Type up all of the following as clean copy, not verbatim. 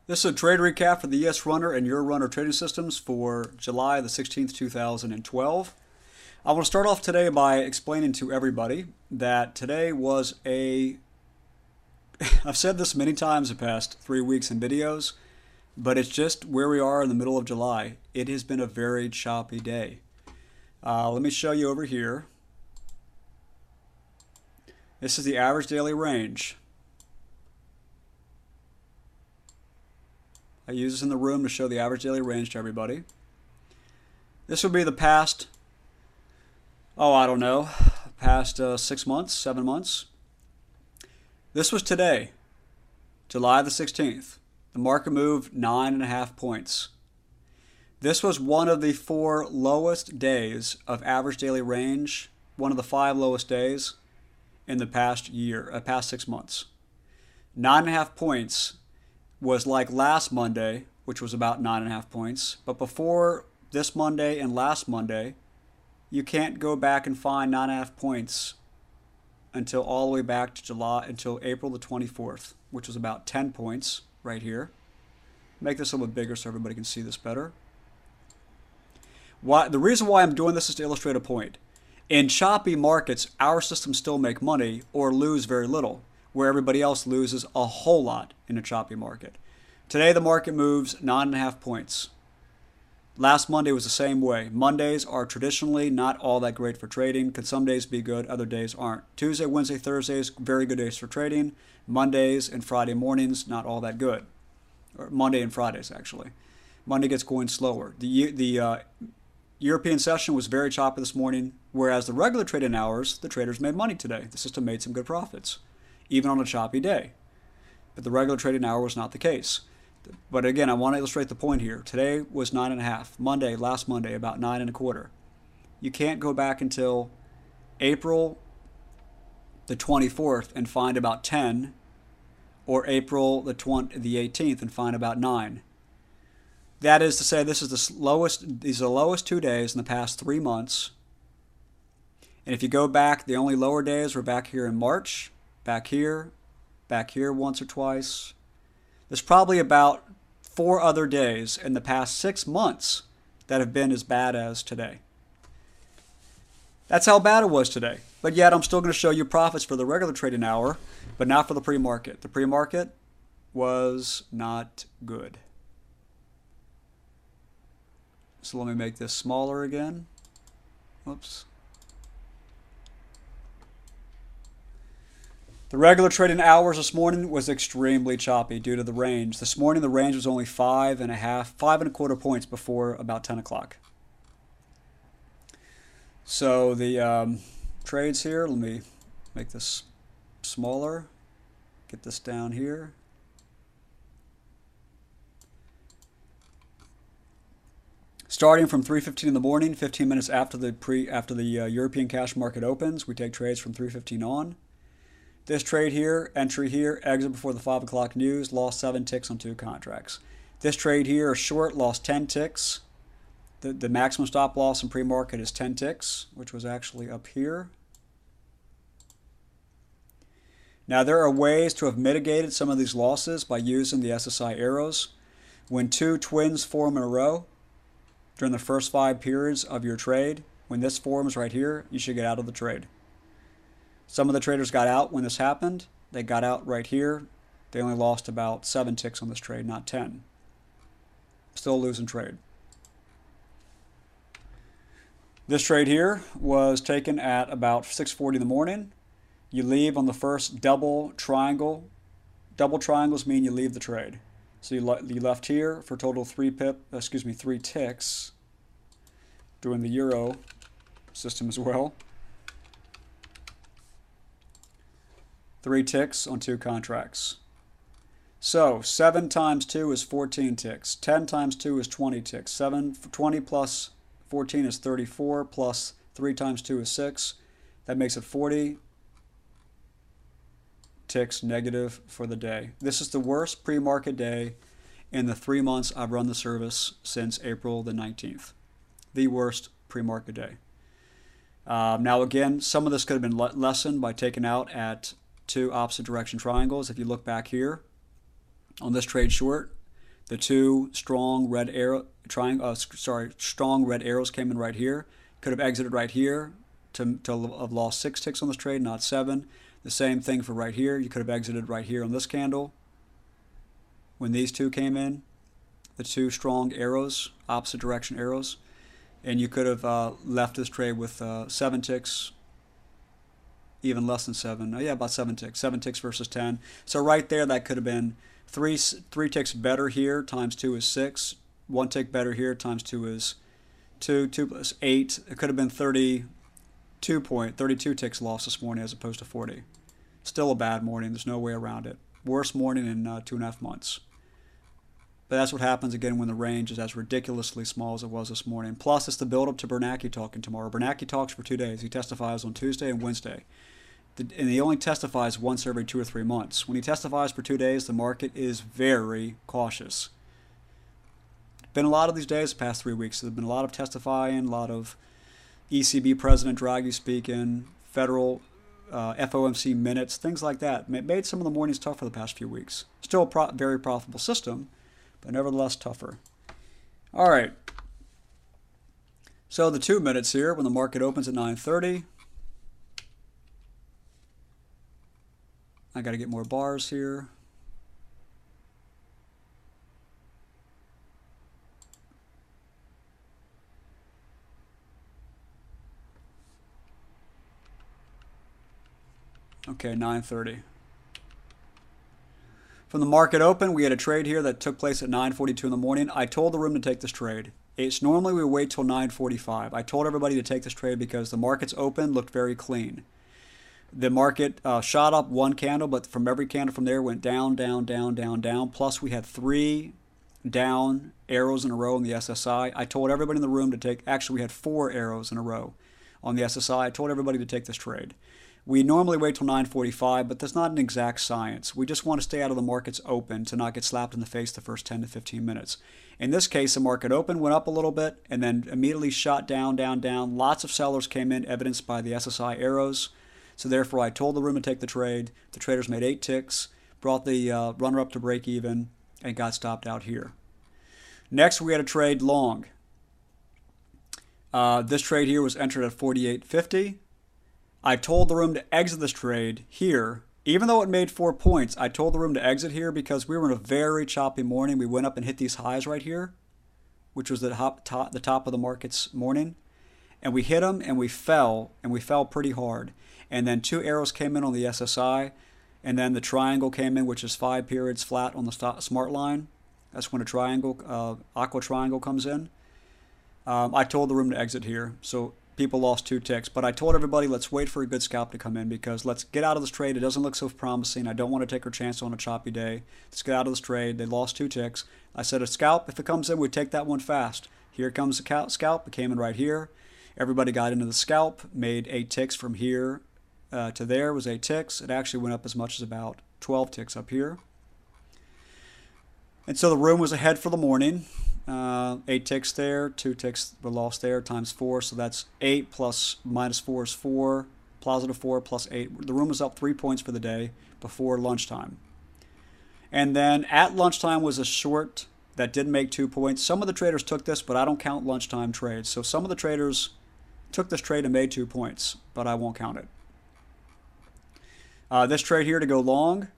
This is a trade recap for the ES Runner and Euro Runner trading systems for July the 16th, 2012. I want to start off today by explaining to everybody that today was I've said this many times the past 3 weeks in videos, but it's just where we are in the middle of July. It has been a very choppy day. Let me show you over here. This is the average daily range. I use this in the room to show the average daily range to everybody. This would be the past, past 6 months, 7 months. This was today, July the 16th. The market moved 9.5 points. This was one of the 4 lowest days of average daily range, one of the 5 lowest days in the past 6 months. 9.5 points was like last Monday, which was about 9.5 points. But before this Monday and last Monday, you can't go back and find 9.5 points until all the way back to until April the 24th, which was about 10 points right here. Make this a little bit bigger so everybody can see this better. The reason why I'm doing this is to illustrate a point. In choppy markets, our systems still make money or lose very little, where everybody else loses a whole lot in a choppy market. Today the market moves 9.5 points. Last Monday was the same way. Mondays are traditionally not all that great for trading. Could some days be good, other days aren't. Tuesday, Wednesday, Thursdays, very good days for trading. Mondays and Friday mornings, not all that good. Or Monday and Fridays, actually. Monday gets going slower. The European session was very choppy this morning, whereas the regular trading hours, the traders made money today. The system made some good profits, even on a choppy day. But the regular trading hour was not the case. But again, I want to illustrate the point here. Today was 9.5. Last Monday, about 9.25. You can't go back until April the 24th and find about 10, or April the 18th and find about 9. That is to say, these are the lowest 2 days in the past 3 months. And if you go back, the only lower days were back here in March, back here once or twice. There's probably about 4 other days in the past 6 months that have been as bad as today. That's how bad it was today. But yet I'm still going to show you profits for the regular trading hour, but not for the pre-market. The pre-market was not good. So let me make this smaller again. Whoops. The regular trading hours this morning was extremely choppy due to the range. This morning the range was only 5.25 points before about 10 o'clock. So the trades here, let me make this smaller, get this down here. Starting from 3:15 in the morning, 15 minutes after the European cash market opens, we take trades from 3:15 on. This trade here, entry here, exit before the 5 o'clock news, lost 7 ticks on 2 contracts. This trade here, a short, lost 10 ticks. The maximum stop loss in pre-market is 10 ticks, which was actually up here. Now there are ways to have mitigated some of these losses by using the SSI arrows. When 2 twins form in a row during the first 5 periods of your trade, when this forms right here, you should get out of the trade. Some of the traders got out when this happened. They got out right here. They only lost about 7 ticks on this trade, not 10. Still losing trade. This trade here was taken at about 6:40 in the morning. You leave on the first double triangle. Double triangles mean you leave the trade. So you left here for a total of 3 ticks, doing the Euro system as well. 3 ticks on 2 contracts. So 7 times 2 is 14 ticks. 10 times 2 is 20 ticks. 20 plus 14 is 34, plus 3 times 2 is 6. That makes it 40 ticks negative for the day. This is the worst pre-market day in the 3 months I've run the service since April the 19th. The worst pre-market day. Now again, some of this could have been lessened by taking out at 2 opposite direction triangles. If you look back here on this trade short, The two strong red strong red arrows came in right here. Could have exited right here to have lost 6 ticks on this trade, not 7. The same thing for right here. You could have exited right here on this candle. When these two came in, the two strong arrows, opposite direction arrows, and you could have left this trade with 7 ticks, even less than 7. Oh yeah, about 7 ticks. 7 ticks versus 10. So right there, that could have been three ticks better here times 2 is 6. 1 tick better here times 2 is 2. 2 plus 8. It could have been 32 ticks lost this morning as opposed to 40. Still a bad morning. There's no way around it. Worst morning in 2.5 months. But that's what happens again when the range is as ridiculously small as it was this morning. Plus, it's the build-up to Bernanke talking tomorrow. Bernanke talks for 2 days. He testifies on Tuesday and Wednesday. And he only testifies once every 2 or 3 months. When he testifies for 2 days, the market is very cautious. Been a lot of these days the past 3 weeks. There's been a lot of testifying, a lot of ECB President Draghi speaking, federal FOMC minutes, things like that. It made some of the mornings tough for the past few weeks. Still a very profitable system, but nevertheless tougher. All right. So the 2 minutes here, when the market opens at 9:30. I got to get more bars here. Okay, 9:30. From the market open, we had a trade here that took place at 9:42 in the morning. I told the room to take this trade. It's normally we wait till 9:45. I told everybody to take this trade because the market's open, looked very clean. The market shot up 1 candle, but from every candle from there went down, down, down, down, down. Plus, we had 3 down arrows in a row on the SSI. I told everybody in the room to take, actually, we had 4 arrows in a row on the SSI. I told everybody to take this trade. We normally wait till 9:45, but that's not an exact science. We just want to stay out of the markets open to not get slapped in the face the first 10 to 15 minutes. In this case, the market open, went up a little bit, and then immediately shot down, down, down. Lots of sellers came in, evidenced by the SSI arrows. So therefore, I told the room to take the trade. The traders made 8 ticks, brought the runner up to break even, and got stopped out here. Next, we had a trade long. This trade here was entered at 48.50. I told the room to exit this trade here. Even though it made 4 points, I told the room to exit here because we were in a very choppy morning. We went up and hit these highs right here, which was the top of the market's morning. And we hit them and we fell pretty hard. And then 2 arrows came in on the SSI, and then the triangle came in, which is 5 periods flat on the smart line. That's when a triangle, aqua triangle comes in. I told the room to exit here, so people lost 2 ticks. But I told everybody, let's wait for a good scalp to come in because let's get out of this trade. It doesn't look so promising. I don't want to take our chance on a choppy day. Let's get out of this trade. They lost 2 ticks. I said a scalp, if it comes in, we take that one fast. Here comes the scalp. It came in right here. Everybody got into the scalp, made 8 ticks from here to there was 8 ticks. It actually went up as much as about 12 ticks up here. And so the room was ahead for the morning. 8 ticks there, 2 ticks were lost there, times 4. So that's 8 plus minus 4 is 4, positive 4 plus 8. The room was up 3 points for the day before lunchtime. And then at lunchtime was a short that did make 2 points. Some of the traders took this, but I don't count lunchtime trades. So some of the traders took this trade and made 2 points, but I won't count it. This trade here to go long.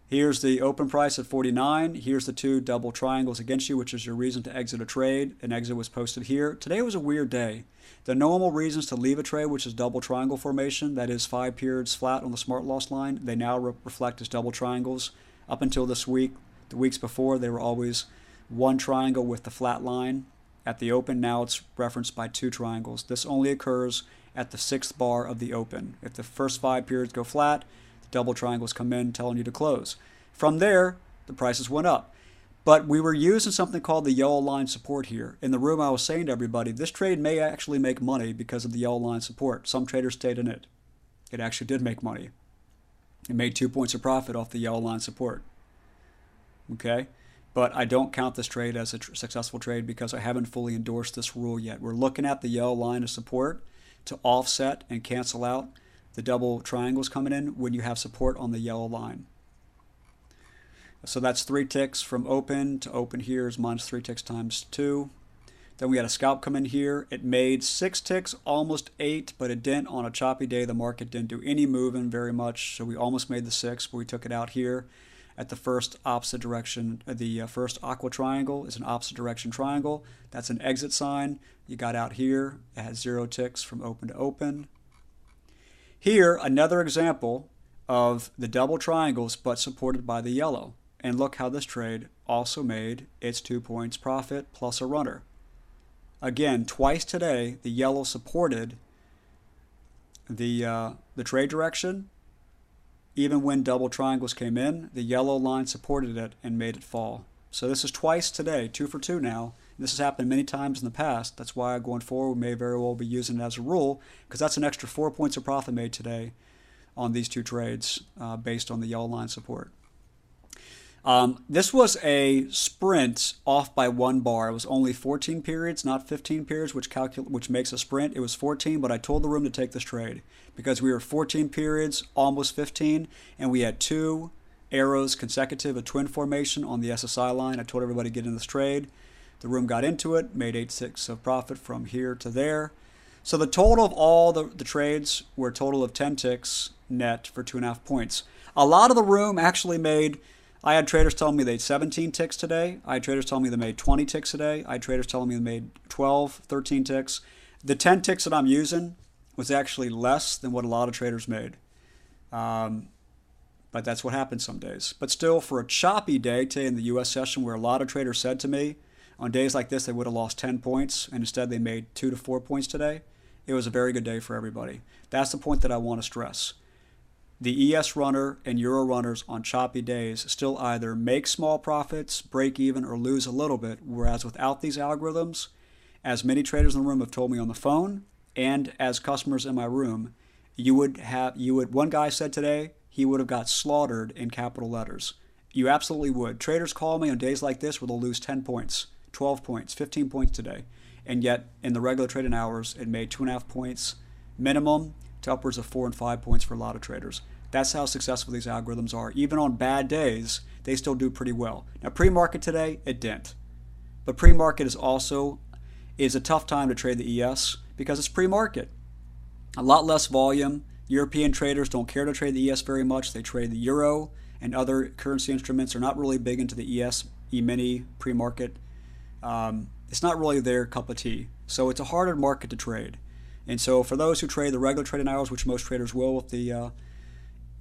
Here's the open price at 49. Here's the 2 double triangles against you, which is your reason to exit a trade. An exit was posted here. Today was a weird day. The normal reasons to leave a trade, which is double triangle formation, that is 5 periods flat on the smart loss line, they now reflect as double triangles. Up until this week, the weeks before, they were always 1 triangle with the flat line at the open. Now it's referenced by 2 triangles. This only occurs at the 6th bar of the open. If the first 5 periods go flat, the double triangles come in telling you to close. From there, the prices went up. But we were using something called the yellow line support here. In the room, I was saying to everybody, this trade may actually make money because of the yellow line support. Some traders stayed in it. It actually did make money. It made 2 points of profit off the yellow line support. Okay? But I don't count this trade as a successful trade because I haven't fully endorsed this rule yet. We're looking at the yellow line of support to offset and cancel out the double triangles coming in when you have support on the yellow line. So that's 3 ticks from open to open here is minus 3 ticks times 2. Then we had a scalp come in here. It made 6 ticks, almost 8, but it didn't. On a choppy day, the market didn't do any moving very much, so we almost made the 6, but we took it out here at the first opposite direction. The first aqua triangle is an opposite direction triangle. That's an exit sign. You got out here. It had 0 ticks from open to open. Here, another example of the double triangles, but supported by the yellow. And look how this trade also made its 2 points profit plus a runner. Again, twice today, the yellow supported the trade direction. Even when double triangles came in, the yellow line supported it and made it fall. So this is twice today, 2 for 2 now. This has happened many times in the past. That's why going forward we may very well be using it as a rule, because that's an extra 4 points of profit made today on these 2 trades based on the yellow line support. This was a sprint off by 1 bar. It was only 14 periods, not 15 periods, which makes a sprint. It was 14, but I told the room to take this trade because we were 14 periods, almost 15, and we had 2 arrows consecutive, a twin formation on the SSI line. I told everybody to get in this trade. The room got into it, made 8 ticks of profit from here to there. So the total of all the trades were a total of 10 ticks net for 2.5 points. A lot of the room actually made... I had traders telling me they had 17 ticks today. I had traders telling me they made 20 ticks today. I had traders telling me they made 12, 13 ticks. The 10 ticks that I'm using was actually less than what a lot of traders made. But that's what happens some days. But still, for a choppy day today in the U.S. session where a lot of traders said to me, on days like this, they would have lost 10 points, and instead they made 2 to 4 points today, it was a very good day for everybody. That's the point that I want to stress. The ES runner and Euro runners on choppy days still either make small profits, break even, or lose a little bit, whereas without these algorithms, as many traders in the room have told me on the phone and as customers in my room, one guy said today he would have got slaughtered in capital letters. You absolutely would. Traders call me on days like this where they'll lose 10 points, 12 points, 15 points today, and yet in the regular trading hours it made 2.5 points minimum to upwards of 4 and 5 points for a lot of traders. That's how successful these algorithms are. Even on bad days, they still do pretty well. Now, pre-market today, it didn't. But pre-market is a tough time to trade the ES because it's pre-market. A lot less volume. European traders don't care to trade the ES very much. They trade the Euro and other currency instruments. Are not really big into the ES, E-mini pre-market. It's not really their cup of tea. So it's a harder market to trade. And so for those who trade the regular trading hours, which most traders will with the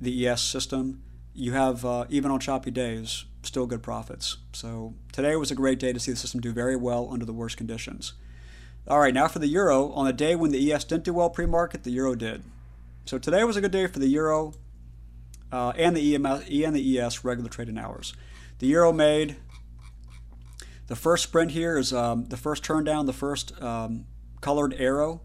ES system, you have, even on choppy days, still good profits. So today was a great day to see the system do very well under the worst conditions. All right, now for the Euro. On a day when the ES didn't do well pre-market, the Euro did. So today was a good day for the Euro and the ES regular trading hours. The Euro made the first sprint here is the first turn down, the first colored arrow,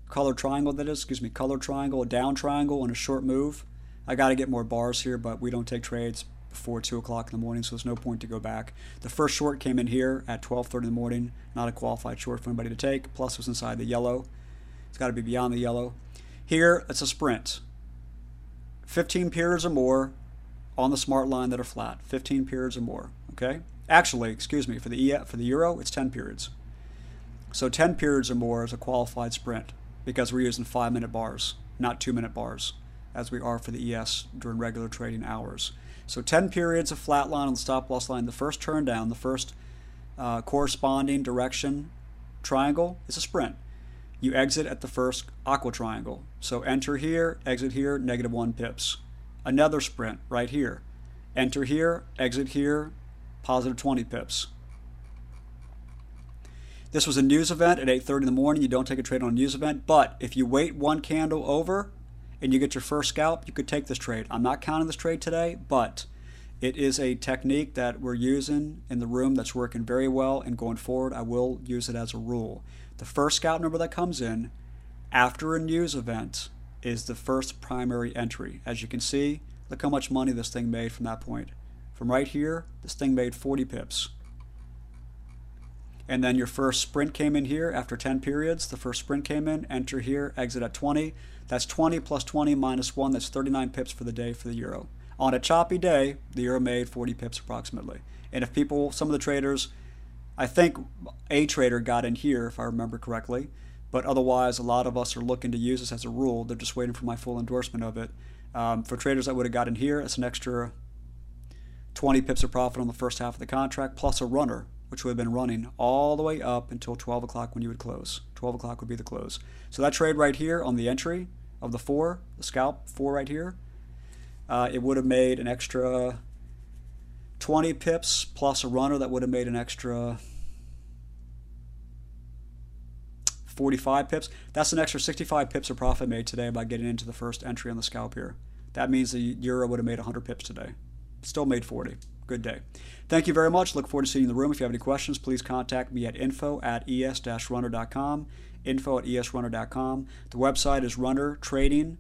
colored triangle that is, colored triangle, a down triangle, and a short move. I got to get more bars here, but we don't take trades before 2 o'clock in the morning, so there's no point to go back. The first short came in here at 12:30 in the morning, not a qualified short for anybody to take, plus it was inside the yellow. It's got to be beyond the yellow. Here, it's a sprint. 15 periods or more on the smart line that are flat. 15 periods or more, okay? Actually, for the Euro, it's 10 periods. So 10 periods or more is a qualified sprint because we're using 5-minute bars, not 2-minute bars, as we are for the ES during regular trading hours. So 10 periods of flat line on the stop loss line. The first turn down, the first corresponding direction triangle is a sprint. You exit at the first aqua triangle. So enter here, exit here, -1 pips. Another sprint right here. Enter here, exit here, positive 20 pips. This was a news event at 8:30 in the morning. You don't take a trade on a news event, but if you wait one candle over and you get your first scalp, you could take this trade. I'm not counting this trade today, but it is a technique that we're using in the room that's working very well, and going forward, I will use it as a rule. The first scalp number that comes in after a news event is the first primary entry. As you can see, look how much money this thing made from that point. From right here, this thing made 40 pips. And then your first sprint came in here after 10 periods. The first sprint came in, enter here, exit at 20. That's 20 plus 20 minus 1. That's 39 pips for the day for the Euro. On a choppy day, the euro made 40 pips approximately. And if people, some of the traders, I think a trader got in here, if I remember correctly, but otherwise a lot of us are looking to use this as a rule. They're just waiting for my full endorsement of it. For traders that would have got in here, it's an extra 20 pips of profit on the first half of the contract, plus a runner, which would have been running all the way up until 12 o'clock when you would close. 12 o'clock would be the close. So that trade right here on the entry of the 4, the scalp 4 right here, it would have made an extra 20 pips plus a runner that would have made an extra 45 pips. That's an extra 65 pips of profit made today by getting into the first entry on the scalp here. That means the euro would have made 100 pips today. Still made 40. Good day. Thank you very much. Look forward to seeing you in the room. If you have any questions, please contact me at info@es-runner.com. info@esrunner.com. The website is Runner Trading,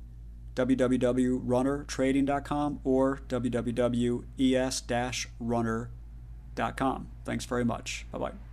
www.runnertrading.com or www.es-runner.com. Thanks very much. Bye-bye.